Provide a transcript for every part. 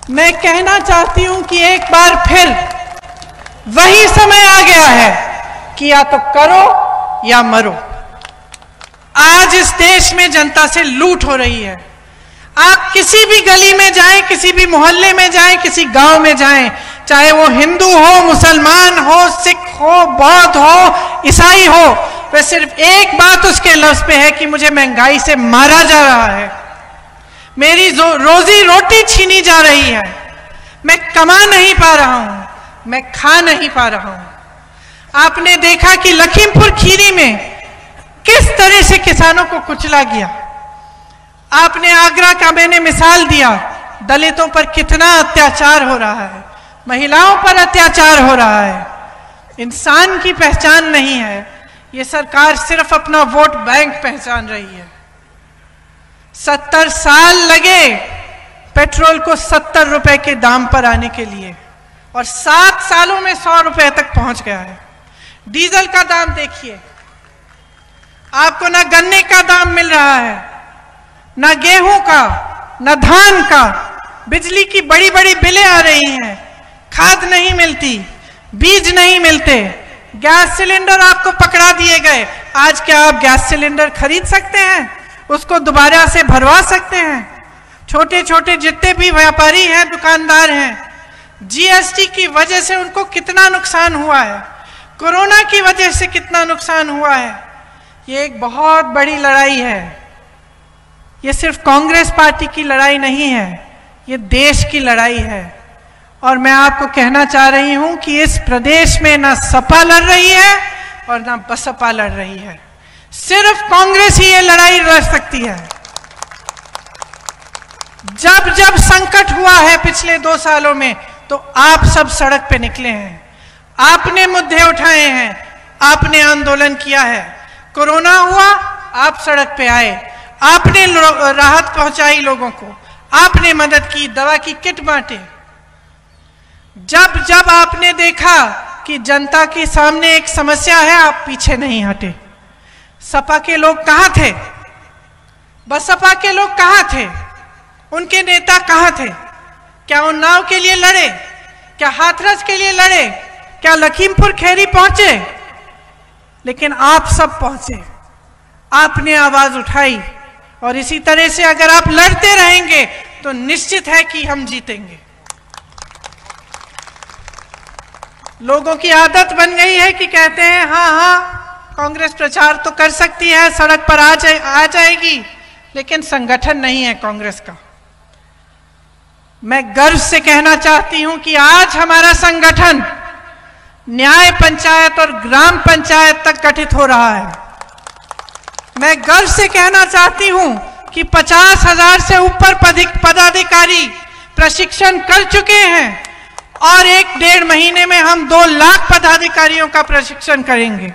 मैं कहना चाहती हूं कि एक बार फिर वही समय आ गया है कि या तो करो या मरो। आज इस देश में जनता से लूट हो रही है। आप किसी भी गली में जाएं, किसी भी मोहल्ले में जाएं, किसी गांव में जाएं, चाहे वो हिंदू हो, मुसलमान हो, सिख हो, बौद्ध हो, ईसाई हो, वह सिर्फ एक बात उसके लफ्ज पे है कि मुझे महंगाई से मारा जा रहा है, मेरी रोजी रोटी छीनी जा रही है, मैं कमा नहीं पा रहा हूं, मैं खा नहीं पा रहा हूं। आपने देखा कि लखीमपुर खीरी में किस तरह से किसानों को कुचला गया। आपने आगरा का मैंने मिसाल दिया, दलितों पर कितना अत्याचार हो रहा है, महिलाओं पर अत्याचार हो रहा है। इंसान की पहचान नहीं है, ये सरकार सिर्फ अपना वोट बैंक पहचान रही है। 70 साल लगे पेट्रोल को 70 रुपए के दाम पर आने के लिए और 7 सालों में 100 रुपए तक पहुंच गया है। डीजल का दाम देखिए, आपको ना गन्ने का दाम मिल रहा है, ना गेहूं का, ना धान का, बिजली की बड़ी बड़ी बिलें आ रही हैं, खाद नहीं मिलती, बीज नहीं मिलते, गैस सिलेंडर आपको पकड़ा दिए गए। आज क्या आप गैस सिलेंडर खरीद सकते हैं? उसको दोबारा से भरवा सकते हैं? छोटे छोटे जितने भी व्यापारी हैं, दुकानदार हैं, जीएसटी की वजह से उनको कितना नुकसान हुआ है, कोरोना की वजह से कितना नुकसान हुआ है। ये एक बहुत बड़ी लड़ाई है। ये सिर्फ कांग्रेस पार्टी की लड़ाई नहीं है, ये देश की लड़ाई है। और मैं आपको कहना चाह रही हूं कि इस प्रदेश में ना सपा लड़ रही है और ना बसपा लड़ रही है, सिर्फ कांग्रेस ही ये लड़ाई लड़ सकती है। जब जब संकट हुआ है पिछले 2 सालों में, तो आप सब सड़क पे निकले हैं, आपने मुद्दे उठाए हैं, आपने आंदोलन किया है। कोरोना हुआ, आप सड़क पे आए, आपने राहत पहुंचाई लोगों को, आपने मदद की, दवा की किट बांटे। जब जब आपने देखा कि जनता के सामने एक समस्या है, आप पीछे नहीं हटे। सपा के लोग कहां थे? बसपा के लोग कहां थे? उनके नेता कहां थे? क्या उन्नाव के लिए लड़े? क्या हाथरस के लिए लड़े? क्या लखीमपुर खीरी पहुंचे? लेकिन आप सब पहुंचे, आपने आवाज उठाई। और इसी तरह से अगर आप लड़ते रहेंगे तो निश्चित है कि हम जीतेंगे। लोगों की आदत बन गई है कि कहते हैं हाँ हाँ कांग्रेस प्रचार तो कर सकती है, सड़क पर आ जाएगी, लेकिन संगठन नहीं है कांग्रेस का। मैं गर्व से कहना चाहती हूं कि आज हमारा संगठन न्याय पंचायत और ग्राम पंचायत तक गठित हो रहा है। मैं गर्व से कहना चाहती हूं कि 50,000 से ऊपर पदाधिकारी प्रशिक्षण कर चुके हैं और 1-1.5 महीने में हम 2 लाख पदाधिकारियों का प्रशिक्षण करेंगे।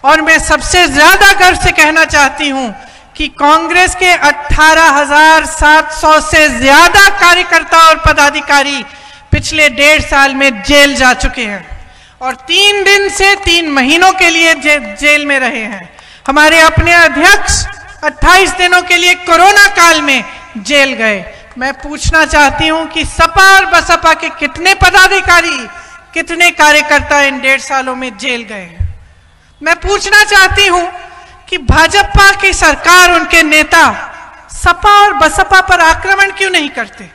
और मैं सबसे ज्यादा गर्व से कहना चाहती हूं कि कांग्रेस के 18,700 से ज्यादा कार्यकर्ता और पदाधिकारी पिछले 1.5 साल में जेल जा चुके हैं और 3 दिन से 3 महीनों के लिए जेल में रहे हैं। हमारे अपने अध्यक्ष 28 दिनों के लिए कोरोना काल में जेल गए। मैं पूछना चाहती हूं कि सपा और बसपा के कितने पदाधिकारी, कितने कार्यकर्ता इन 1.5 सालों में जेल गए? मैं पूछना चाहती हूं कि भाजपा की सरकार, उनके नेता सपा और बसपा पर आक्रमण क्यों नहीं करते?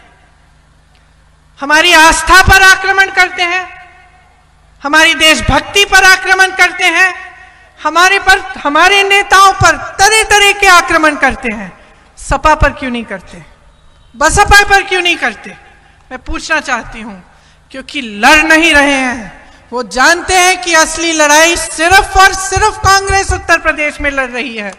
हमारी आस्था पर आक्रमण करते हैं, हमारी देशभक्ति पर आक्रमण करते हैं, हमारे नेताओं पर तरह तरह के आक्रमण करते हैं। सपा पर क्यों नहीं करते? बसपा पर क्यों नहीं करते? मैं पूछना चाहती हूं, क्योंकि लड़ नहीं रहे हैं। वो जानते हैं कि असली लड़ाई सिर्फ और सिर्फ कांग्रेस उत्तर प्रदेश में लड़ रही है।